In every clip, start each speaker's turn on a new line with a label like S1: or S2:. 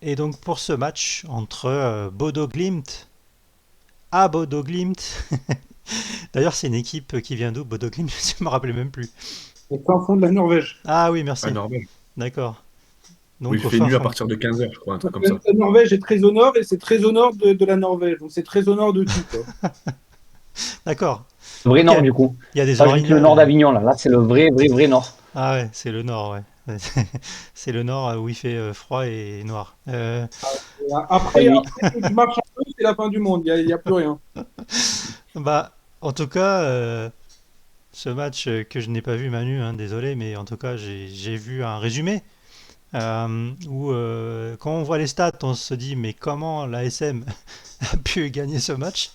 S1: Et donc pour ce match entre Bodo Glimt à Bodo Glimt, d'ailleurs c'est une équipe qui vient d'où Bodo Glimt, je ne me rappelais même plus.
S2: Au fin fond de la Norvège.
S1: Ah oui,
S3: À
S1: merci,
S3: Norvège.
S1: d'accord.
S3: Où il
S1: Donc au
S3: fait
S1: fin
S3: nuit à
S1: fond.
S3: partir de 15h, je crois, un truc comme
S2: La
S3: ça.
S2: Norvège est très au nord et c'est très au nord de la Norvège. Donc c'est très au nord de tout, quoi.
S1: D'accord,
S4: Le vrai
S1: ok.
S4: nord, du coup.
S1: Il y a des
S4: Pas juste le nord
S1: orignals.
S4: d'Avignon, là. Là, c'est le vrai, vrai, vrai nord.
S1: Ah ouais, c'est le nord, ouais. C'est le nord où il fait froid et noir.
S4: Ah
S2: Après,
S4: oui.
S2: après, tu marches un peu, c'est la fin du monde. Il y a plus rien.
S1: Bah, en tout cas, ce match que je n'ai pas vu, Manu, hein, désolé, mais en tout cas, j'ai vu un résumé où, quand on voit les stats, on se dit, mais comment l'ASM a pu gagner ce match?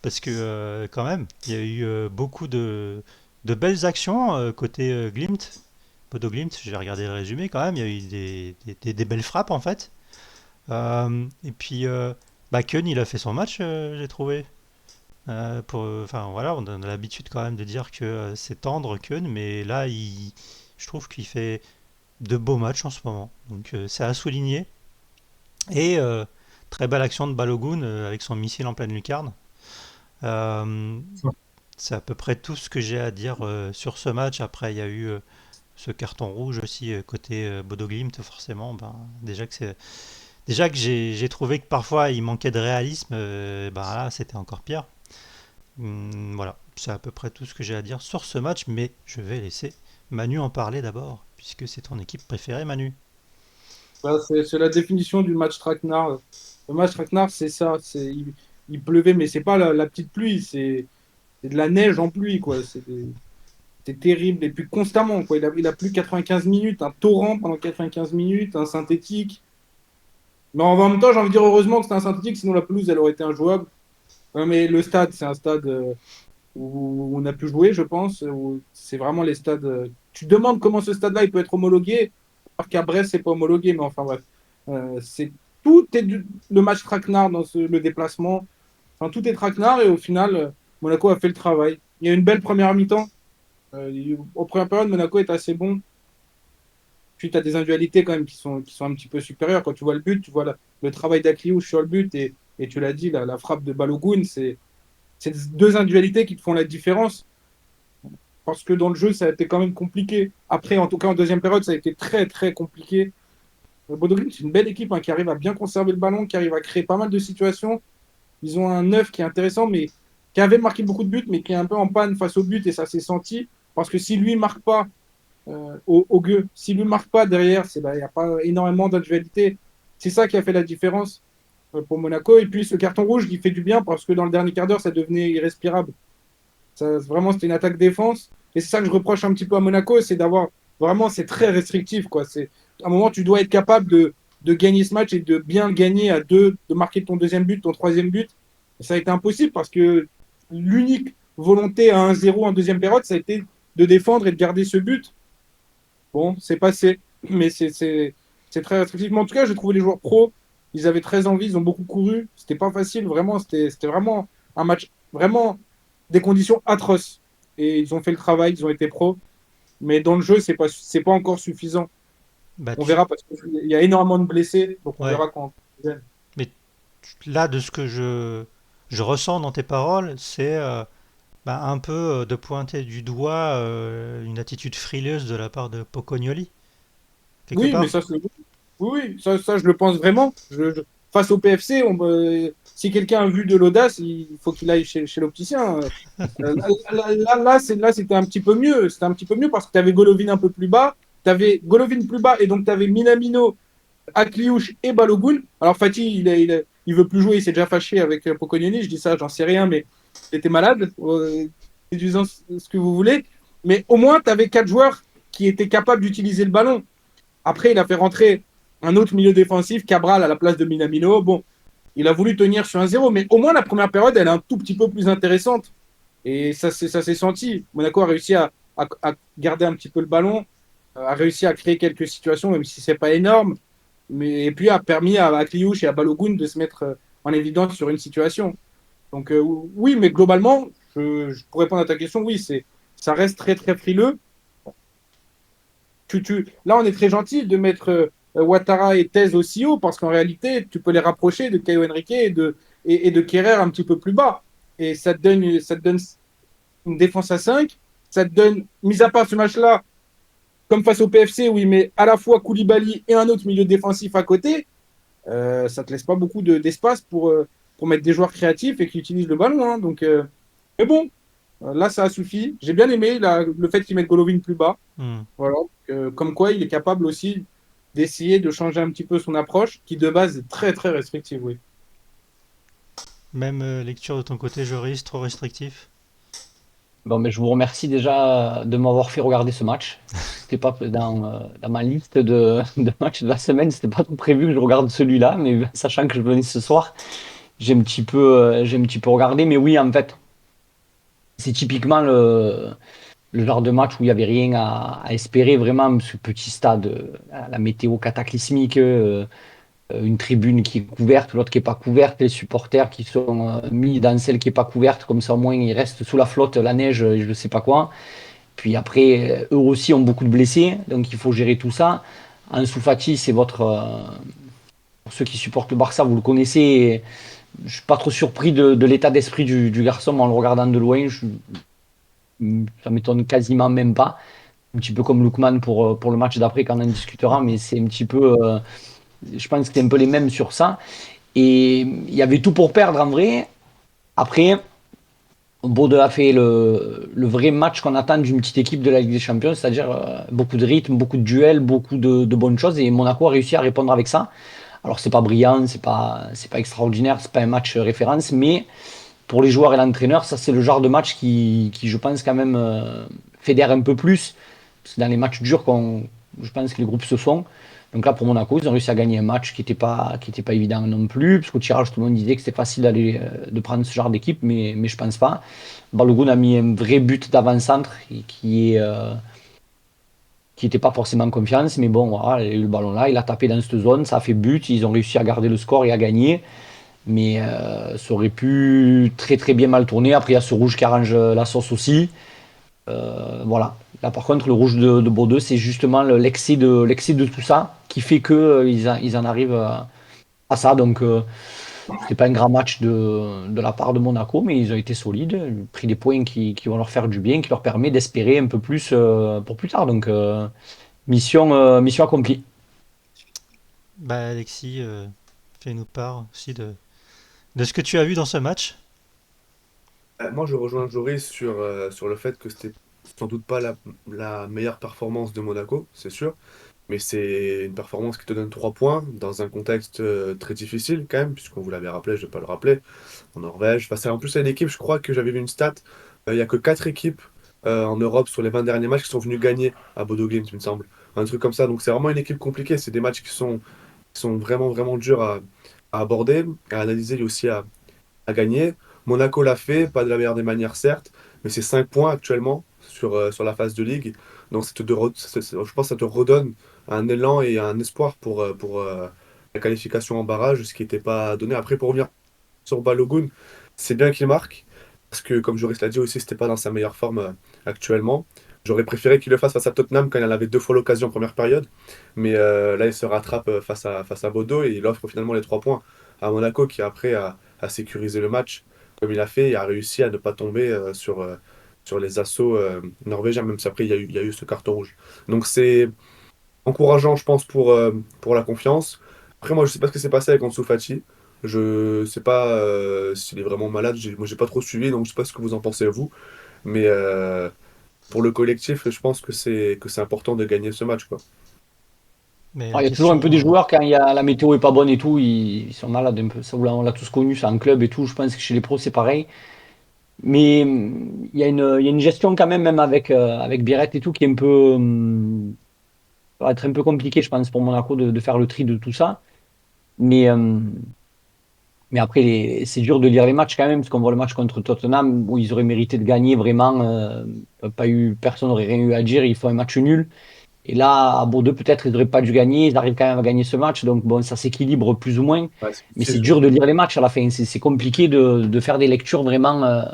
S1: Parce que, quand même, il y a eu beaucoup de belles actions côté Glimt. Bodo Glimt, j'ai regardé le résumé quand même, il y a eu des belles frappes en fait. Et puis, bah, Keun, il a fait son match, j'ai trouvé. Enfin voilà, on a l'habitude quand même de dire que c'est tendre Keun, mais là, je trouve qu'il fait de beaux matchs en ce moment. Donc c'est à souligner. Et très belle action de Balogun avec son missile en pleine lucarne. Euh, c'est à peu près tout ce que j'ai à dire sur ce match. Après, il y a eu ce carton rouge aussi côté Bodo Glimt, forcément. Ben, déjà que j'ai trouvé que parfois il manquait de réalisme, ben là c'était encore pire. Voilà, c'est à peu près tout ce que j'ai à dire sur ce match, mais je vais laisser Manu en parler d'abord, puisque c'est ton équipe préférée, Manu.
S2: Bah, c'est la définition du match traquenard. Le match traquenard, c'est ça. Il pleuvait, mais c'est pas la petite pluie, c'est de la neige en pluie, quoi. C'est terrible. Et puis constamment, quoi. Il a plu 95 minutes, un torrent pendant 95 minutes, un synthétique. Mais en même temps, j'ai envie de dire heureusement que c'était un synthétique, sinon la pelouse, elle aurait été injouable. Ouais, mais le stade, c'est un stade où on a pu jouer, je pense. Où c'est vraiment les stades. Tu te demandes comment ce stade-là il peut être homologué, alors qu'à Brest, c'est pas homologué, mais enfin bref. Tout est le match traquenard dans le déplacement. Enfin, tout est traquenard et au final, Monaco a fait le travail. Il y a une belle première mi-temps. Au première période, Monaco est assez bon. Puis tu as des individualités quand même qui sont un petit peu supérieures. Quand tu vois le but, tu vois le travail d'Akliouche sur le but et tu l'as dit, la frappe de Balogun, c'est deux individualités qui te font la différence parce que dans le jeu, ça a été quand même compliqué. Après, en tout cas, en deuxième période, ça a été très, très compliqué. Bodo Glimt, c'est une belle équipe hein, qui arrive à bien conserver le ballon, qui arrive à créer pas mal de situations. Ils ont un neuf qui est intéressant, mais qui avait marqué beaucoup de buts, mais qui est un peu en panne face au but, et ça s'est senti. Parce que si lui ne marque pas au gueux, si lui ne marque pas derrière, il n'y a pas énormément d'individualité. C'est ça qui a fait la différence pour Monaco. Et puis ce carton rouge qui fait du bien parce que dans le dernier quart d'heure, ça devenait irrespirable. Vraiment, c'était une attaque-défense. Et c'est ça que je reproche un petit peu à Monaco, c'est d'avoir vraiment, c'est très restrictif. Quoi. À un moment, tu dois être capable de gagner ce match et de bien le gagner à deux, de marquer ton deuxième but, ton troisième but. Et ça a été impossible parce que l'unique volonté à 1-0 en deuxième période, ça a été de défendre et de garder ce but. Bon, c'est passé, mais c'est très restrictif. Mais en tout cas, j'ai trouvé les joueurs pros, ils avaient très envie, ils ont beaucoup couru. C'était pas facile, vraiment. C'était vraiment un match, vraiment des conditions atroces. Et ils ont fait le travail, ils ont été pros. Mais dans le jeu, c'est pas encore suffisant.
S1: Bah,
S2: On verra parce qu'il y a énormément de blessés, donc on
S1: ouais.
S2: verra quand.
S1: Mais là, de ce que je ressens dans tes paroles, c'est bah, un peu de pointer du doigt une attitude frileuse de la part de Pocognoli, quelque
S2: Oui, mais
S1: part.
S2: ça, oui, ça, je le pense vraiment. Face au PFC, si quelqu'un a vu de l'audace, il faut qu'il aille chez l'opticien. Là, c'était un petit peu mieux. C'était un petit peu mieux parce que tu avais Golovin un peu plus bas. Tu avais Golovin plus bas et donc tu avais Minamino, Akliouche et Balogun. Alors Fatih, il veut plus jouer, il s'est déjà fâché avec Pocognoni. Je dis ça, j'en sais rien, mais il était malade. Déduisant ce que vous voulez. Mais au moins, tu avais quatre joueurs qui étaient capables d'utiliser le ballon. Après, il a fait rentrer un autre milieu défensif, Cabral, à la place de Minamino. Bon, il a voulu tenir sur 1-0, mais au moins la première période, elle est un tout petit peu plus intéressante. Et ça s'est senti. Monaco a réussi à garder un petit peu le ballon, a réussi à créer quelques situations, même si c'est pas énorme. Et puis a permis à Kliouche et à Balogun de se mettre en évidence sur une situation. Donc oui, mais globalement, pour répondre à ta question, oui, ça reste très très frileux. Là, on est très gentil de mettre Ouattara et Thèse aussi haut, parce qu'en réalité, tu peux les rapprocher de Caio Henrique et de Kerrer un petit peu plus bas. Et ça te donne une défense à 5. Ça te donne, mis à part ce match-là, comme face au PFC, où il met à la fois Koulibaly et un autre milieu défensif à côté, ça te laisse pas beaucoup d'espace pour mettre des joueurs créatifs et qui utilisent le ballon. Hein. Donc, mais bon, là, ça a suffi. J'ai bien aimé le fait qu'il mette Golovin plus bas.
S1: Hmm.
S2: Voilà. Comme quoi, il est capable aussi d'essayer de changer un petit peu son approche, qui de base est très très restrictive. Oui.
S1: Même lecture de ton côté, Joris, trop restrictif.
S4: Bon, mais je vous remercie déjà de m'avoir fait regarder ce match. C'était pas dans ma liste de matchs de la semaine, c'était pas trop prévu que je regarde celui-là, mais sachant que je venais ce soir, j'ai un petit peu regardé. Mais oui, en fait, c'est typiquement le genre de match où il n'y avait rien à espérer, vraiment, ce petit stade, la météo cataclysmique, une tribune qui est couverte, l'autre qui n'est pas couverte, les supporters qui sont mis dans celle qui n'est pas couverte, comme ça au moins ils restent sous la flotte, la neige, je ne sais pas quoi. Puis après, eux aussi ont beaucoup de blessés, donc il faut gérer tout ça. Ansu Fati, c'est pour ceux qui supportent le Barça, vous le connaissez. Je ne suis pas trop surpris de l'état d'esprit du garçon en le regardant de loin. Ça m'étonne quasiment même pas. Un petit peu comme Lookman pour le match d'après quand on en discutera, mais c'est un petit peu. Je pense que c'est un peu les mêmes sur ça. Et il y avait tout pour perdre en vrai. Après, Bordeaux a fait le vrai match qu'on attend d'une petite équipe de la Ligue des Champions, c'est-à-dire beaucoup de rythme, beaucoup de duels, beaucoup de bonnes choses. Et Monaco a réussi à répondre avec ça. Alors, c'est pas brillant, c'est pas extraordinaire, c'est pas un match référence, mais pour les joueurs et l'entraîneur, ça, c'est le genre de match qui je pense, quand même, fédère un peu plus. Parce que dans les matchs durs, je pense que les groupes se font. Donc là, pour Monaco, ils ont réussi à gagner un match qui était pas évident non plus, parce qu'au tirage, tout le monde disait que c'était facile de prendre ce genre d'équipe, mais je pense pas. Balogun a mis un vrai but d'avant-centre qui n'était pas forcément en confiance, mais bon, voilà, il a eu le ballon là, il a tapé dans cette zone, ça a fait but, ils ont réussi à garder le score et à gagner, mais ça aurait pu très très bien mal tourner. Après, il y a ce rouge qui arrange la sauce aussi. Voilà. Là, par contre, le rouge de Bordeaux, c'est justement l'excès de tout ça qui fait qu'ils en arrivent à ça. Donc, c'était pas un grand match de la part de Monaco, mais ils ont été solides, ils ont pris des points qui vont leur faire du bien, qui leur permet d'espérer un peu plus pour plus tard. Donc, mission accomplie.
S1: Bah, Alexis, fais-nous part aussi de ce que tu as vu dans ce match.
S3: Moi, je rejoins Joris sur le fait que c'était sans doute pas la meilleure performance de Monaco, c'est sûr, mais c'est une performance qui te donne 3 points dans un contexte très difficile quand même, puisqu'on vous l'avait rappelé, je ne vais pas le rappeler, en Norvège. Enfin, c'est en plus une équipe, je crois que j'avais vu une stat, il n'y a que 4 équipes en Europe sur les 20 derniers matchs qui sont venues gagner à Bodo Glimt, il me semble. Un truc comme ça, donc c'est vraiment une équipe compliquée, c'est des matchs qui sont vraiment, vraiment durs à aborder, à analyser et aussi à gagner. Monaco l'a fait, pas de la meilleure des manières, certes, mais c'est 5 points actuellement sur la phase de ligue. Donc je pense que ça te redonne un élan et un espoir pour la qualification en barrage, ce qui n'était pas donné. Après, pour revenir sur Balogun, c'est bien qu'il marque, parce que comme Joris l'a dit aussi, c'était pas dans sa meilleure forme actuellement. J'aurais préféré qu'il le fasse face à Tottenham quand il en avait 2 fois l'occasion en première période. Mais là, il se rattrape face à Bodo et il offre finalement les 3 points à Monaco qui après a sécurisé le match comme il a fait et a réussi à ne pas tomber sur les assauts norvégiens, même si après il y a eu ce carton rouge. Donc c'est encourageant, je pense, pour la confiance. Après, moi, je sais pas ce qui s'est passé avec Ansu Fati. Je sais pas s'il est vraiment malade. Moi, j'ai pas trop suivi, donc je sais pas ce que vous en pensez vous. Mais pour le collectif, je pense que c'est important de gagner ce match, quoi.
S1: Mais
S4: Alors,
S1: la
S4: il y a toujours un peu
S1: question,
S4: des joueurs, quand la météo est pas bonne et tout, ils sont malades un peu. Ça, on l'a tous connu, c'est en club et tout. Je pense que chez les pros, c'est pareil. Mais il y a une gestion quand même avec Biret et tout, qui est va être un peu compliqué, je pense, pour Monaco de faire le tri de tout ça. Mais, euh, mais après, c'est dur de lire les matchs quand même, parce qu'on voit le match contre Tottenham où ils auraient mérité de gagner vraiment. Personne n'aurait rien eu à dire, il faut un match nul. Et là, à Bordeaux, peut-être, ils n'auraient pas dû gagner, ils arrivent quand même à gagner ce match, donc bon, ça s'équilibre plus ou moins.
S3: Ouais, c'est
S4: Mais c'est
S3: utile.
S4: dur de lire les matchs à la fin, c'est compliqué de faire des lectures vraiment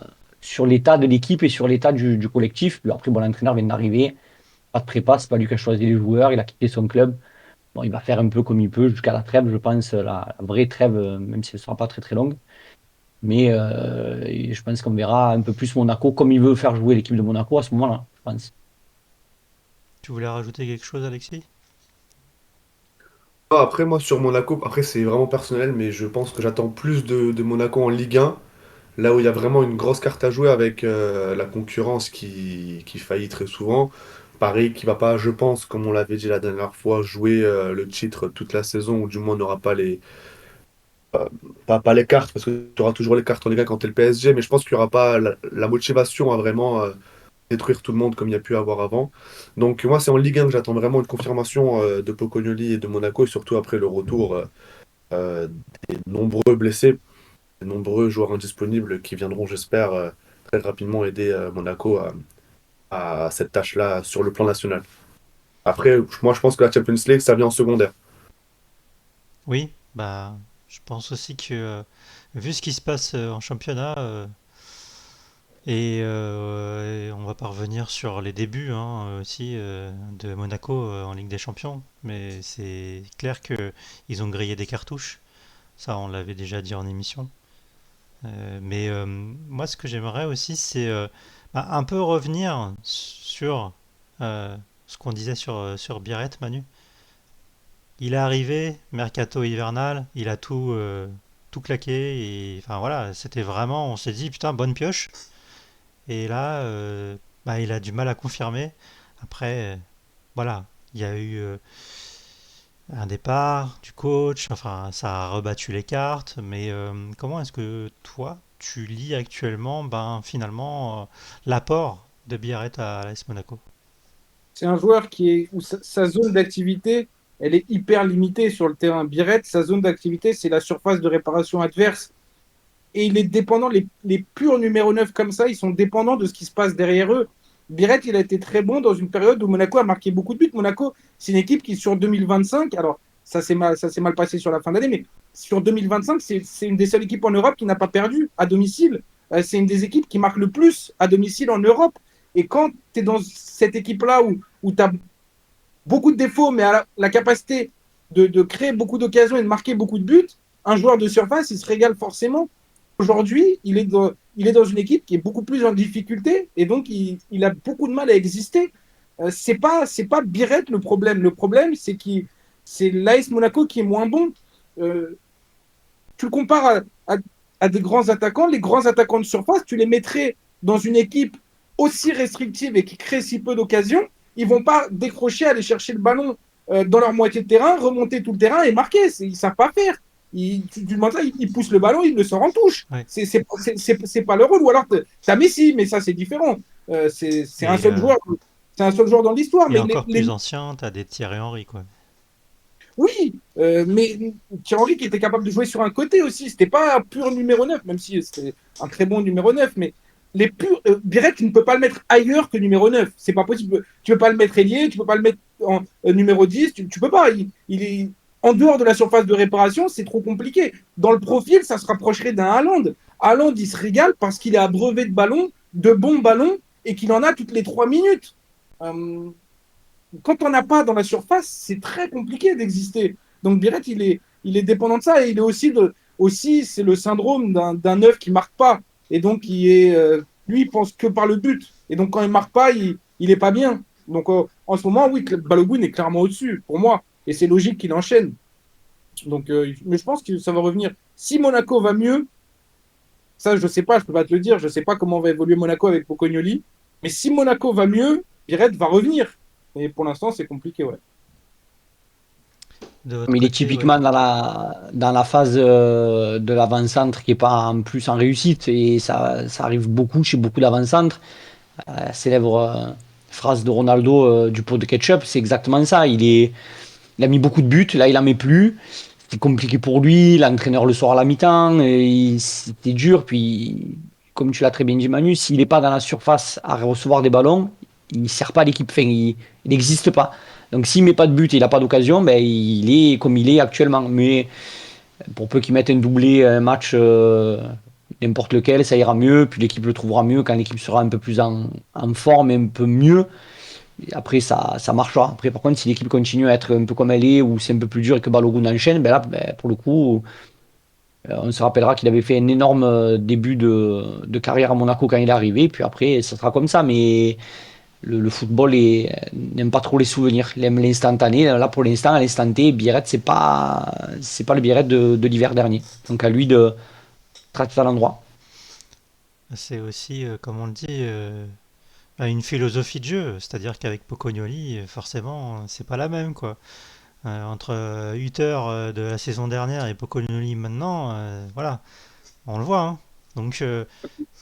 S4: sur l'état de l'équipe et sur l'état du collectif. Puis après, bon, l'entraîneur vient d'arriver, pas de prépa, c'est pas lui qui a choisi les joueurs, il a quitté son club. Bon, il va faire un peu comme il peut jusqu'à la trêve, je pense, la vraie trêve, même si elle ne sera pas très très longue. Mais je pense qu'on verra un peu plus Monaco comme il veut faire jouer l'équipe de Monaco à ce moment-là, je pense.
S1: Tu voulais rajouter quelque chose, Alexis?
S3: Après, moi, sur Monaco, après, c'est vraiment personnel, mais je pense que j'attends plus de Monaco en Ligue 1, là où il y a vraiment une grosse carte à jouer avec la concurrence qui faillit très souvent. Paris qui va pas, je pense, comme on l'avait dit la dernière fois, jouer le titre toute la saison, ou du moins n'aura pas pas les cartes, parce que tu auras toujours les cartes en Ligue 1 quand tu es le PSG, mais je pense qu'il n'y aura pas la motivation à vraiment détruire tout le monde comme il y a pu avoir avant. Donc moi, c'est en Ligue 1 que j'attends vraiment une confirmation de Pocognoli et de Monaco, et surtout après le retour euh, des nombreux blessés, des nombreux joueurs indisponibles qui viendront, j'espère, très rapidement aider Monaco à cette tâche-là sur le plan national. Après, moi, je pense que la Champions League, ça vient en secondaire.
S1: Oui, bah, je pense aussi que vu ce qui se passe en championnat, et on va pas revenir sur les débuts hein, aussi de Monaco en Ligue des Champions, mais c'est clair que ils ont grillé des cartouches. Ça, on l'avait déjà dit en émission. Mais moi, ce que j'aimerais aussi, c'est bah, un peu revenir sur ce qu'on disait sur Biret, Manu. Il est arrivé, mercato hivernal, il a tout claqué. Et, enfin voilà, c'était vraiment, on s'est dit, putain, bonne pioche. Et là, bah, il a du mal à confirmer. Après, voilà, il y a eu un départ du coach, enfin, ça a rebattu les cartes. Mais comment est-ce que toi, tu lis actuellement, ben, finalement, l'apport de Biarritz à l'AS Monaco?
S2: C'est un joueur où sa zone d'activité, elle est hyper limitée sur le terrain. Biret, sa zone d'activité, c'est la surface de réparation adverse. Et il est dépendant, les purs numéro 9 comme ça, ils sont dépendants de ce qui se passe derrière eux. Biret, il a été très bon dans une période où Monaco a marqué beaucoup de buts. Monaco, c'est une équipe qui, sur 2025, alors ça s'est mal passé sur la fin d'année, mais sur 2025, c'est une des seules équipes en Europe qui n'a pas perdu à domicile. C'est une des équipes qui marque le plus à domicile en Europe. Et quand tu es dans cette équipe-là où tu as beaucoup de défauts, mais à la capacité de créer beaucoup d'occasions et de marquer beaucoup de buts, un joueur de surface, il se régale forcément. Aujourd'hui, il est dans une équipe qui est beaucoup plus en difficulté et donc il a beaucoup de mal à exister. C'est pas Biret le problème. Le problème, c'est l'AS Monaco qui est moins bon. Euh, Tu le compares à des grands attaquants. Les grands attaquants de surface, tu les mettrais dans une équipe aussi restrictive et qui crée si peu d'occasions. Ils vont pas décrocher, aller chercher le ballon dans leur moitié de terrain, remonter tout le terrain et marquer. Ils savent pas faire. Tu demandes ça, ils poussent le ballon, ils le sortent en touche.
S1: Ouais.
S2: C'est pas le rôle. Ou alors, tu as Messi, mais ça, c'est différent. C'est un
S1: Et,
S2: seul joueur. C'est un seul joueur dans l'histoire.
S1: et
S2: Mais
S1: encore plus ancien, t'as des Thierry Henry, quoi.
S2: oui, mais Thierry qui était capable de jouer sur un côté aussi. C'était pas un pur numéro 9, même si c'était un très bon numéro 9. Mais Biret, tu ne peux pas le mettre ailleurs que numéro 9. C'est pas possible. Tu peux pas le mettre ailier, tu peux pas le mettre en numéro 10. Tu peux pas. Il est en dehors de la surface de réparation, c'est trop compliqué. Dans le profil, ça se rapprocherait d'un Haaland. Haaland, il se régale parce qu'il est abreuvé de ballons, de bons ballons, et qu'il en a toutes les 3 minutes. Euh, Quand on n'a pas dans la surface, c'est très compliqué d'exister. Donc Biret, il est dépendant de ça et il est aussi c'est le syndrome d'un neuf qui marque pas et donc lui il pense que par le but et donc quand il marque pas, il est pas bien. Donc en ce moment, oui, Balogun est clairement au-dessus pour moi et c'est logique qu'il enchaîne. Donc, mais je pense que ça va revenir. Si Monaco va mieux, ça je sais pas, je peux pas te le dire, je sais pas comment va évoluer Monaco avec Pocognoli, mais si Monaco va mieux, Biret va revenir. Et pour l'instant, c'est compliqué, ouais.
S1: De votre
S4: Mais il est
S1: côté, ouais.
S4: typiquement dans la phase de l'avant-centre qui est pas en plus en réussite. Et ça arrive beaucoup chez beaucoup d'avant-centres. Célèbre phrase de Ronaldo du pot de ketchup, c'est exactement ça. Il a mis beaucoup de buts, là il en met plus. C'était compliqué pour lui, l'entraîneur le soir à la mi-temps, c'était dur. Puis, comme tu l'as très bien dit Manu, s'il n'est pas dans la surface à recevoir des ballons, il ne sert pas à l'équipe, enfin, il n'existe pas. Donc s'il met pas de but et il n'a pas d'occasion, ben, il est comme il est actuellement. Mais pour peu qu'il mette un doublé, un match n'importe lequel, ça ira mieux. Puis l'équipe le trouvera mieux quand l'équipe sera un peu plus en forme et un peu mieux. Et après, ça marchera. Après, par contre, si l'équipe continue à être un peu comme elle est, ou c'est un peu plus dur et que Balogun enchaîne, ben là, ben, pour le coup, on se rappellera qu'il avait fait un énorme début de carrière à Monaco quand il est arrivé. Puis après, ça sera comme ça. Mais le football n'aime pas trop les souvenirs. Il aime l'instantané. Là, pour l'instant, à l'instant T, Biarritz, c'est pas le Biarritz de l'hiver dernier. Donc à lui de traiter à l'endroit.
S1: C'est aussi, comme on le dit, une philosophie de jeu. C'est-à-dire qu'avec Pocognoli, forcément, c'est pas la même, quoi. Entre Hutter de la saison dernière et Pocognoli maintenant, voilà, on le voit, hein. Donc, ouais,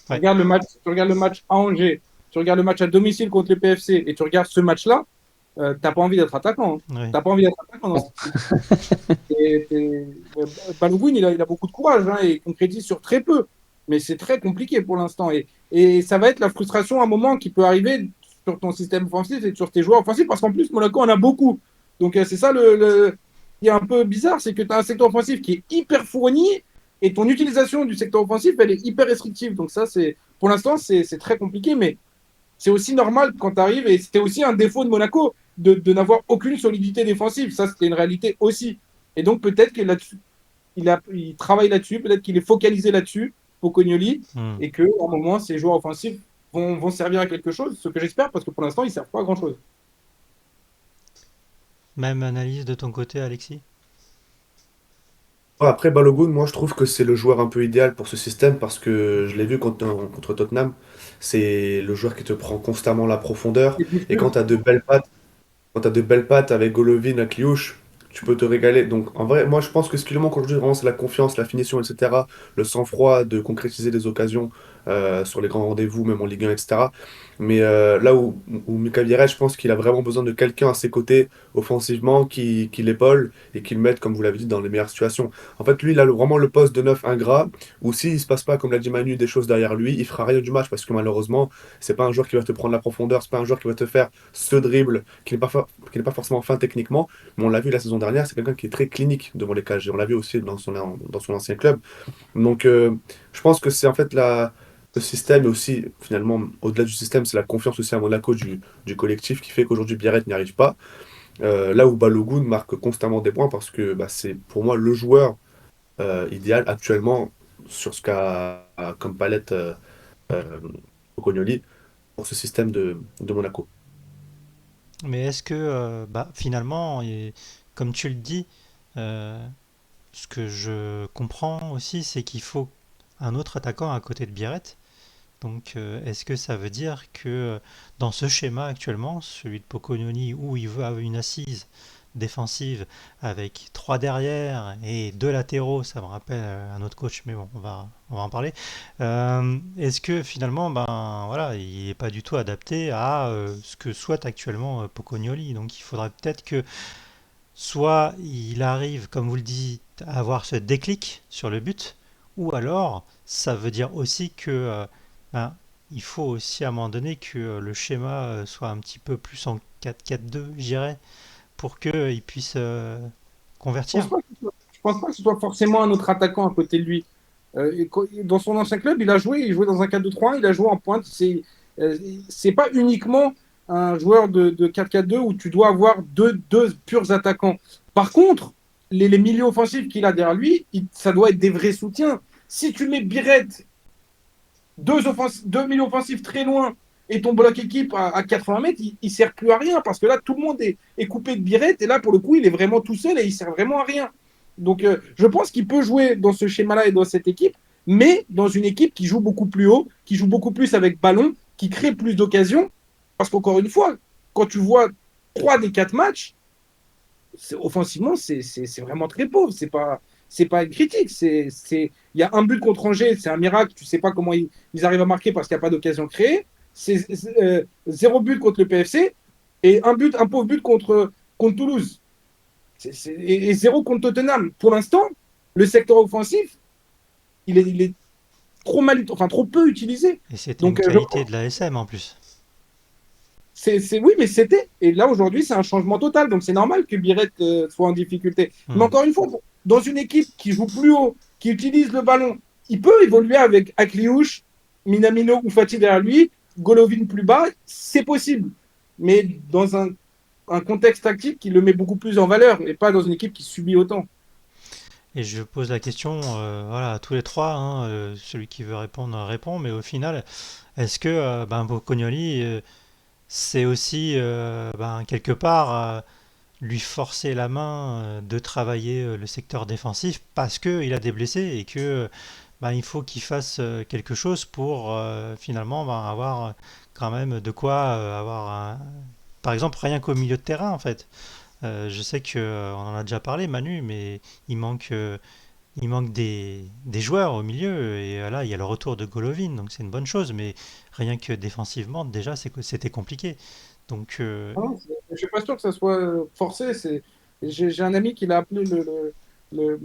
S2: Tu regardes le match à Angers, tu regardes le match à domicile contre le PFC et tu regardes ce match-là, t'as pas envie d'être attaquant. Hein.
S1: ouais.
S2: T'as pas envie d'être attaquant dans cette équipe. Balogun, il a beaucoup de courage hein, et il concrétise sur très peu. Mais c'est très compliqué pour l'instant. Et ça va être la frustration à un moment qui peut arriver sur ton système offensif et sur tes joueurs offensifs parce qu'en plus, Monaco en a beaucoup. Donc c'est ça qui est un peu bizarre, c'est que tu as un secteur offensif qui est hyper fourni et ton utilisation du secteur offensif, elle est hyper restrictive. Donc ça, pour l'instant, c'est très compliqué, mais c'est aussi normal quand tu arrives, et c'était aussi un défaut de Monaco, de n'avoir aucune solidité défensive. Ça, c'était une réalité aussi. Et donc, peut-être que là-dessus, il travaille là-dessus, peut-être qu'il est focalisé là-dessus, Pocognoli,
S1: Hmm.
S2: et qu'à un moment, ces joueurs offensifs vont servir à quelque chose, ce que j'espère, parce que pour l'instant, ils ne servent pas à grand-chose.
S1: Même analyse de ton côté, Alexis?
S3: Ouais, après, Balogun, moi, je trouve que c'est le joueur un peu idéal pour ce système parce que je l'ai vu contre Tottenham. C'est le joueur qui te prend constamment la profondeur.
S2: Et puis,
S3: Et quand tu as de belles pattes avec Golovin, la Kliouche, tu peux te régaler. Donc, en vrai, moi, je pense que ce qui lui manque aujourd'hui, vraiment, c'est la confiance, la finition, etc. Le sang-froid de concrétiser des occasions sur les grands rendez-vous, même en Ligue 1, etc. Mais là où Mika Vieira, je pense qu'il a vraiment besoin de quelqu'un à ses côtés, offensivement, qui l'épaule et qui le mette, comme vous l'avez dit, dans les meilleures situations. En fait, lui, il a vraiment le poste de neuf ingrat, où s'il ne se passe pas, comme l'a dit Manu, des choses derrière lui, il fera rien du match parce que malheureusement, c'est pas un joueur qui va te prendre la profondeur, c'est pas un joueur qui va te faire ce dribble qui n'est pas forcément fin techniquement, mais on l'a vu la saison dernière, c'est quelqu'un qui est très clinique devant les cages. Et on l'a vu aussi dans son ancien club. Donc, je pense que c'est en fait le système, et aussi, finalement, au-delà du système, c'est la confiance aussi à Monaco du collectif qui fait qu'aujourd'hui, Biarritz n'y arrive pas. Là où Balogun marque constamment des points parce que bah, c'est pour moi le joueur idéal actuellement sur ce qu'a comme palette euh, Cognoli pour ce système de Monaco.
S1: Mais est-ce que, finalement, comme tu le dis, euh, ce que je comprends aussi, c'est qu'il faut un autre attaquant à côté de Biarrette. Donc, est-ce que ça veut dire que dans ce schéma actuellement, celui de Pocognoni, où il veut avoir une assise défensive avec trois derrière et deux latéraux, ça me rappelle un autre coach, mais bon, on va en parler. Est-ce que finalement, ben voilà, il n'est pas du tout adapté à ce que souhaite actuellement Pocognoli. Donc, il faudrait peut-être que soit il arrive, comme vous le dites, à avoir ce déclic sur le but, ou alors ça veut dire aussi que ben, il faut aussi à un moment donné que le schéma soit un petit peu plus en 4-4-2, je dirais, pour qu'il puisse convertir.
S2: Je pense pas que ce soit forcément un autre attaquant à côté de lui. Dans son ancien club, il jouait dans un 4-2-3-1, il a joué en pointe. C'est pas uniquement un joueur de 4-4-2 où tu dois avoir deux purs attaquants. Par contre, les milieux offensifs qu'il a derrière lui, ça doit être des vrais soutiens. Si tu mets Biret, deux milieux offensifs très loin, et ton bloc équipe à 80 mètres, il ne sert plus à rien parce que là, tout le monde est coupé de Biret et là, pour le coup, il est vraiment tout seul et il sert vraiment à rien. Donc, je pense qu'il peut jouer dans ce schéma-là et dans cette équipe, mais dans une équipe qui joue beaucoup plus haut, qui joue beaucoup plus avec ballon, qui crée plus d'occasions. Parce qu'encore une fois, quand tu vois 3 des 4 matchs, offensivement, c'est vraiment très pauvre. C'est pas une critique. Il y a un but contre Angers, c'est un miracle. Tu sais pas comment ils arrivent à marquer parce qu'il n'y a pas d'occasion créée. C'est 0 but contre le PFC et un pauvre but contre Toulouse. Et 0 contre Tottenham. Pour l'instant, le secteur offensif, il est enfin trop peu utilisé.
S1: Et c'était une
S2: Donc,
S1: qualité de la SM en plus.
S2: Oui, mais c'était. Et là, aujourd'hui, c'est un changement total. Donc, c'est normal que Biret soit en difficulté. Mais
S1: Hmm.
S2: encore une fois, dans une équipe qui joue plus haut, qui utilise le ballon, il peut évoluer avec Akliouche, Minamino ou Fati derrière lui, Golovin plus bas. C'est possible. mais dans un contexte tactique qui le met beaucoup plus en valeur et pas dans une équipe qui subit autant.
S1: Et je pose la question voilà, à tous les trois, hein, celui qui veut répondre répond, mais au final, est-ce que Bocconioli, c'est aussi quelque part lui forcer la main de travailler le secteur défensif parce qu'il a des blessés et que il faut qu'il fasse quelque chose pour finalement avoir quand même de quoi par exemple rien qu'au milieu de terrain en fait. Je sais que on en a déjà parlé Manu, mais il manque euh, il manque des joueurs au milieu et là il y a le retour de Golovin donc c'est une bonne chose, mais rien que défensivement déjà c'était compliqué. Donc
S2: Ah non, je suis pas sûr que ça soit forcé. J'ai un ami qui l'a appelé le,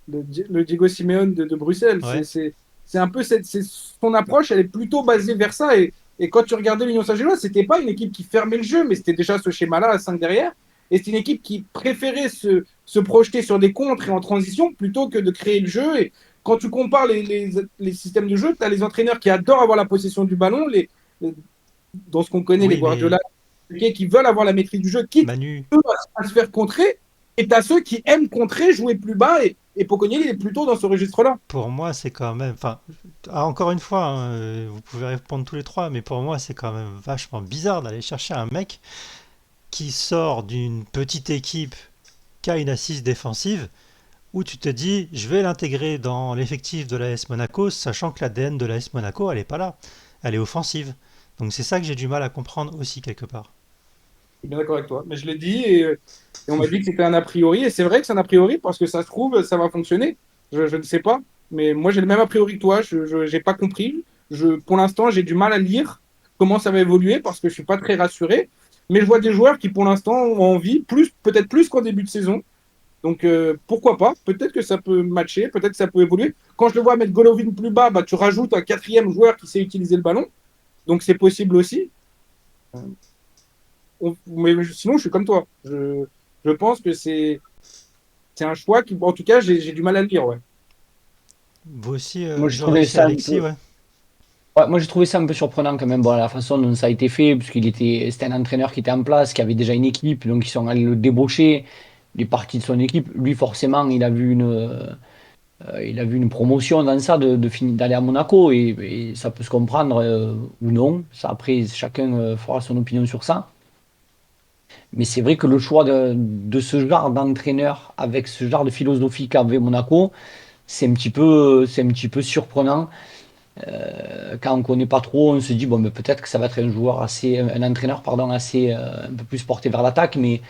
S2: le Diego Simeone de Bruxelles.
S1: ouais,
S2: C'est un peu son approche, elle est plutôt basée vers ça. Et quand tu regardais l'Union Saint-Gilloise, c'était pas une équipe qui fermait le jeu, mais c'était déjà ce schéma-là à 5 derrière. Et c'était une équipe qui préférait se projeter sur des contres et en transition plutôt que de créer le jeu. Et quand tu compares les systèmes de jeu, tu as les entraîneurs qui adorent avoir la possession du ballon, dans ce qu'on connaît, les
S1: oui
S2: Guardiola
S1: mais
S2: qui veulent avoir la maîtrise du jeu, quitte
S1: Manu,
S2: eux, à se faire contrer, et t'as ceux qui aiment contrer, jouer plus bas, et Pocognelli il est plutôt dans ce registre-là.
S1: pour moi, c'est quand même. Enfin, encore une fois, hein, vous pouvez répondre tous les trois, mais pour moi, c'est quand même vachement bizarre d'aller chercher un mec qui sort d'une petite équipe qui a une assise défensive où tu te dis, je vais l'intégrer dans l'effectif de l'AS Monaco, sachant que l'ADN de l'AS Monaco, elle est pas là. Elle est offensive. Donc c'est ça que j'ai du mal à comprendre aussi quelque part.
S2: Je suis bien d'accord avec toi. Mais je l'ai dit, et on m'a dit que c'était un a priori, et c'est vrai que c'est un a priori, parce que ça se trouve, ça va fonctionner. Je ne sais pas. Mais moi, j'ai le même a priori que toi. Je n'ai pas compris. Pour l'instant, j'ai du mal à lire comment ça va évoluer, parce que je ne suis pas très rassuré. Mais je vois des joueurs qui, pour l'instant, ont envie, peut-être plus qu'en début de saison. Donc pourquoi pas? Peut-être que ça peut matcher, peut-être que ça peut évoluer. Quand je le vois mettre Golovin plus bas, bah, tu rajoutes un quatrième joueur qui sait utiliser le ballon. Donc c'est possible aussi. Mais sinon, je suis comme toi. Je pense que c'est un choix qui, en tout cas, j'ai du mal à le lire. Ouais.
S1: Vous aussi,
S4: Moi, j'ai trouvé ça un
S1: Alexis,
S4: peu.
S1: ouais.
S4: Ouais, moi, j'ai trouvé ça un peu surprenant quand même, bon, la façon dont ça a été fait, c'était un entraîneur qui était en place, qui avait déjà une équipe, donc ils sont allés le débaucher. Il est parti de son équipe. Lui, forcément, il a vu une promotion dans ça, d'aller à Monaco, et ça peut se comprendre ou non. Ça, après, chacun fera son opinion sur ça. Mais c'est vrai que le choix de ce genre d'entraîneur avec ce genre de philosophie qu'avait Monaco, c'est un petit peu surprenant. Quand on ne connaît pas trop, on se dit bon, mais peut-être que ça va être un entraîneur pardon, assez un peu plus porté vers l'attaque, mais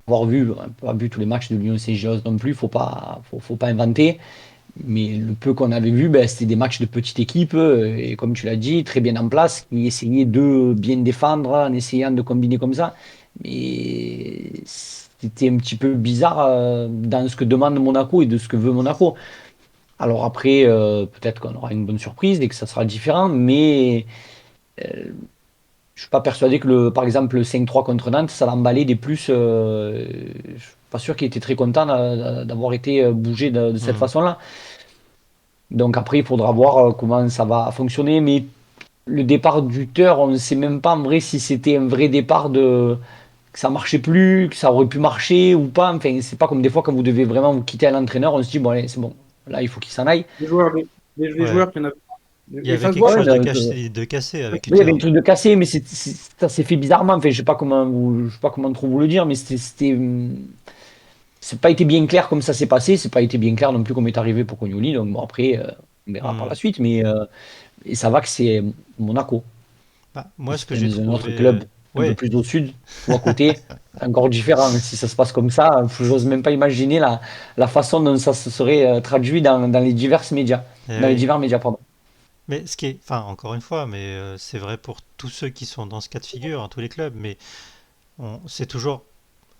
S4: avoir vu, pas vu tous les matchs de l'Union Saint-Gilloise non plus, faut pas inventer. Mais le peu qu'on avait vu, ben, c'était des matchs de petite équipe, et comme tu l'as dit, très bien en place, qui essayaient de bien défendre en essayant de combiner comme ça. Mais c'était un petit peu bizarre dans ce que demande Monaco et de ce que veut Monaco. Alors après, peut-être qu'on aura une bonne surprise et que ça sera différent, mais je suis pas persuadé que par exemple, le 5-3 contre Nantes, ça l'emballait des plus. Je suis pas sûr qu'il était très content d'avoir été bougé de cette
S1: Hmm.
S4: façon-là. Donc après, il faudra voir comment ça va fonctionner. Mais le départ du Buteur, on ne sait même pas en vrai si c'était un vrai départ que ça marchait plus, que ça aurait pu marcher ou pas. Enfin, c'est pas comme des fois quand vous devez vraiment vous quitter un entraîneur, on se dit bon allez, c'est bon, là il faut qu'il s'en aille.
S2: Les joueurs, les
S1: Ouais.
S2: joueurs qui en avaient.
S1: Il y
S2: Et
S1: avait
S2: ça se
S1: quelque
S2: voit.
S4: Ouais,
S1: chose de cassé avec
S4: oui, il y avait
S1: Uther.
S4: un truc de cassé, mais ça s'est fait bizarrement. Enfin, je sais pas comment trop vous le dire, mais c'est pas été bien clair comme ça s'est passé. C'est pas été bien clair non plus comme est arrivé pour Cognoli. Donc bon, après, on verra par
S1: Hmm.
S4: la suite. Mais et ça va que c'est Monaco.
S1: Moi,
S4: Si
S1: ce que
S4: c'était
S1: j'ai
S4: dans un
S1: trouvé.
S4: autre club un peu
S1: Ouais,
S4: plus au sud ou à côté, c'est encore différent. Si ça se passe comme ça, j'ose même pas imaginer la façon dont ça se serait traduit dans les
S1: eh
S4: dans les
S1: oui.
S4: divers médias, pardon.
S1: Mais ce qui est. Enfin, encore une fois, mais c'est vrai pour tous ceux qui sont dans ce cas de figure, hein, tous les clubs, mais c'est toujours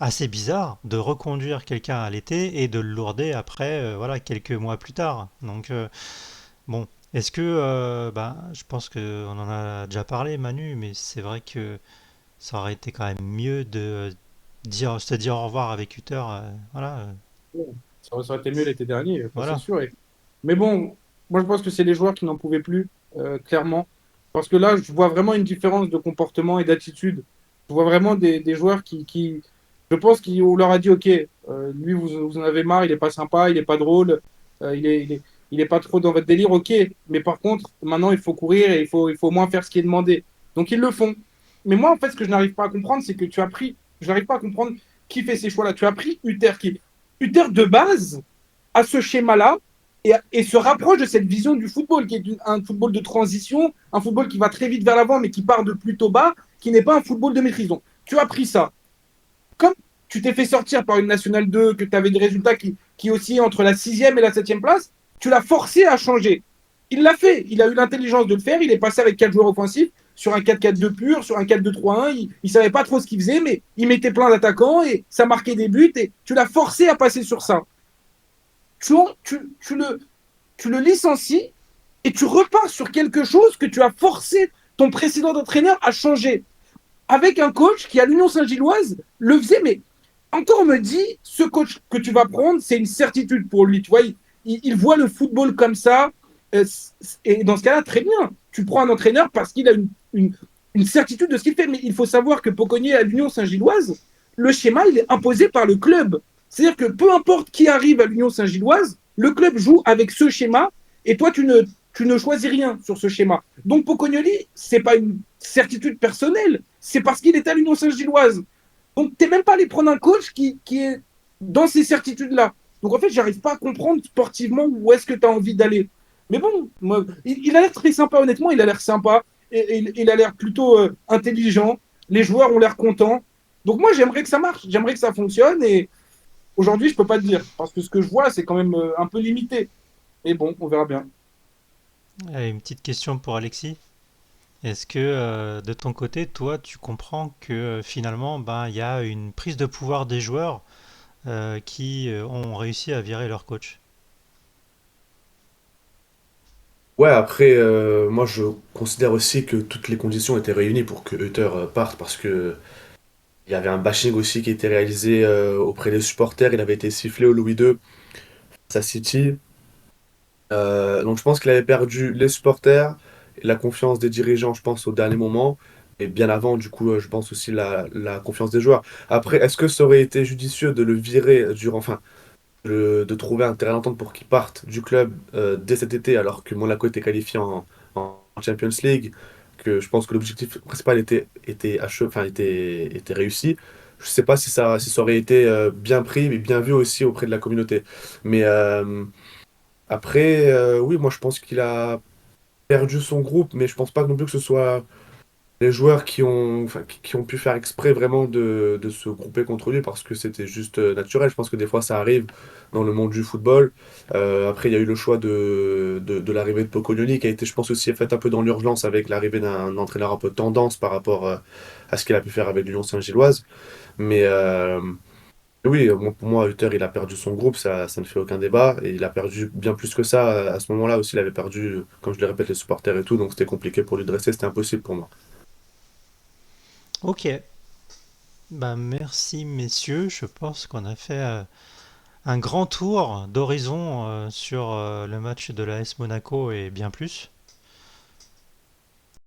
S1: assez bizarre de reconduire quelqu'un à l'été et de le lourder après, voilà, quelques mois plus tard. Donc, bon. Est-ce que. Je pense qu'on en a déjà parlé, Manu, mais c'est vrai que ça aurait été quand même mieux de se dire au revoir avec Uther. Voilà.
S2: Ça aurait été mieux l'été dernier, ça, c'est
S1: Voilà.
S2: sûr. Mais bon, moi je pense que c'est les joueurs qui n'en pouvaient plus, clairement. Parce que là, je vois vraiment une différence de comportement et d'attitude Je vois vraiment des joueurs je pense qu'on leur a dit, OK, lui, vous en avez marre, il est pas sympa, il est pas drôle, il est pas trop dans votre délire, OK. Mais par contre, maintenant, il faut courir et il faut au moins faire ce qui est demandé. Donc, ils le font. Mais moi, en fait, ce que je n'arrive pas à comprendre, c'est que je n'arrive pas à comprendre qui fait ces choix-là. Tu as pris Uther qui, Uther de base, a ce schéma-là et se rapproche de cette vision du football, qui est un football de transition, un football qui va très vite vers l'avant, mais qui part de plutôt bas, qui n'est pas un football de maîtrise. Donc, tu as pris ça. Comme tu t'es fait sortir par une Nationale 2, que tu avais des résultats qui oscillaient entre la 6e et la 7e place, tu l'as forcé à changer. Il l'a fait. Il a eu l'intelligence de le faire. Il est passé avec 4 joueurs offensifs sur un 4-4-2 pur, sur un 4-2-3-1. Il ne savait pas trop ce qu'il faisait, mais il mettait plein d'attaquants et ça marquait des buts. Et tu l'as forcé à passer sur ça. Tu, tu, tu, le, tu le licencies et tu repars sur quelque chose que tu as forcé ton précédent entraîneur à changer. Avec un coach qui, à l'Union Saint-Gilloise, le faisait, mais encore on me dit, ce coach que tu vas prendre, c'est une certitude pour lui. Tu vois, il voit le football comme ça. Et dans ce cas-là, très bien. Tu prends un entraîneur parce qu'il a une certitude de ce qu'il fait. Mais il faut savoir que Poconnier à l'Union Saint-Gilloise, le schéma, il est imposé par le club. C'est-à-dire que peu importe qui arrive à l'Union Saint-Gilloise, le club joue avec ce schéma et toi, tu ne choisis rien sur ce schéma. Donc Pocognoli, c'est pas une certitude personnelle, c'est parce qu'il est à l'Union Saint-Gilloise. Donc tu n'es même pas allé prendre un coach qui est dans ces certitudes-là. Donc en fait, j'arrive pas à comprendre sportivement où est-ce que tu as envie d'aller. Mais bon, moi, il a l'air très sympa, honnêtement, il a l'air sympa, et il a l'air plutôt intelligent, les joueurs ont l'air contents. Donc moi, j'aimerais que ça marche, j'aimerais que ça fonctionne, et aujourd'hui, je peux pas te dire, parce que ce que je vois, c'est quand même un peu limité. Mais bon, on verra bien.
S1: Une petite question pour Alexis. Est-ce que de ton côté, toi, tu comprends que finalement, ben, il y a une prise de pouvoir des joueurs qui ont réussi à virer leur coach?
S3: Ouais, après, moi je considère aussi que toutes les conditions étaient réunies pour que Hutter parte parce que il y avait un bashing aussi qui était réalisé auprès des supporters. Il avait été sifflé au Louis II face à City. Donc je pense qu'il avait perdu les supporters et la confiance des dirigeants, je pense, au dernier moment. Et bien avant, du coup, je pense aussi la confiance des joueurs. Après, est-ce que ça aurait été judicieux de le virer enfin, de trouver un terrain d'entente pour qu'il parte du club dès cet été, alors que Monaco était qualifié en Champions League, que je pense que l'objectif principal était réussi. Je sais pas si ça aurait été bien pris, mais bien vu aussi auprès de la communauté. Mais après, oui, moi je pense qu'il a perdu son groupe, mais je pense pas non plus que ce soit les joueurs qui ont pu faire exprès vraiment de se grouper contre lui parce que c'était juste naturel. Je pense que des fois ça arrive dans le monde du football. Après, il y a eu le choix de l'arrivée de Pocognoni qui a été, je pense, aussi fait un peu dans l'urgence avec l'arrivée d'un entraîneur un peu tendance par rapport à ce qu'il a pu faire avec l'Union Saint-Gilloise. Mais oui, pour moi, Hutter, il a perdu son groupe, ça ne fait aucun débat. Et il a perdu bien plus que ça. À ce moment-là aussi, il avait perdu, comme je le répète, les supporters et tout. Donc c'était compliqué pour lui de rester, c'était impossible pour moi.
S1: Ok, ben, merci messieurs, je pense qu'on a fait un grand tour d'horizon sur le match de l'AS Monaco et bien plus.